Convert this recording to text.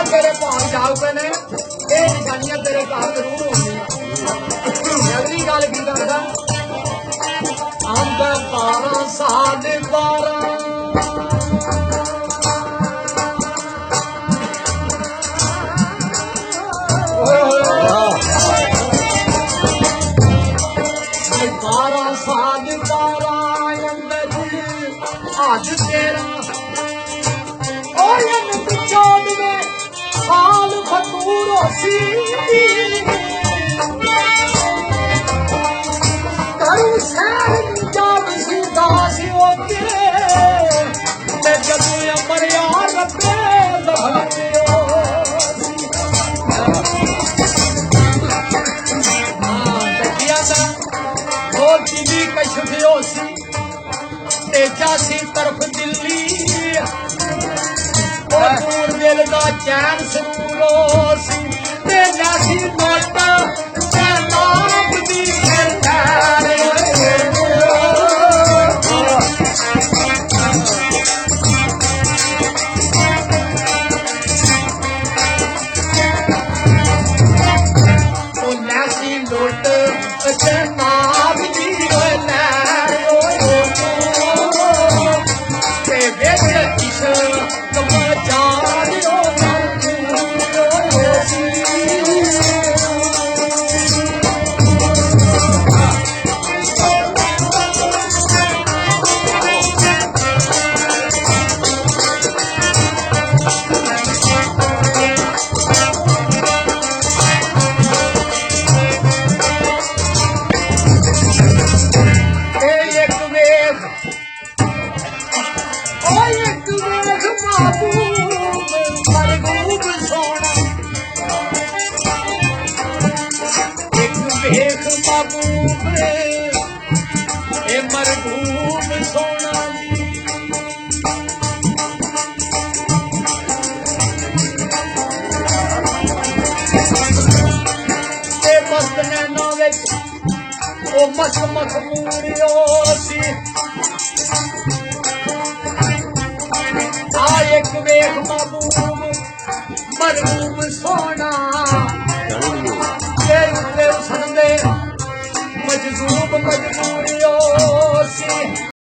तेरे पास जाओ पे ने ये निशानियां तेरे घर जरूर होंगी। अगली गल की करदा आंदा 12 साल 12 साल 12 अंदर आज तेरा साल फतूरो सी करू शहर जब सीधा सी होके मैं जब अमर यार रब्बे लखनियो देखिया ना वो टीवी कशफियो सी तेजा सी तरफ दिल्ली दूर दिल का चैन सुनो सी ते नासी नोटा जनाब दी सरकार ओ नासी नोट जनाब दी ते बेच मरगूब सोना मस्त नैना वो मस्त मखमूरियो सी आ एक वेख महबूब मरगूब सोना सनदे मजबूब मजबूरियो सी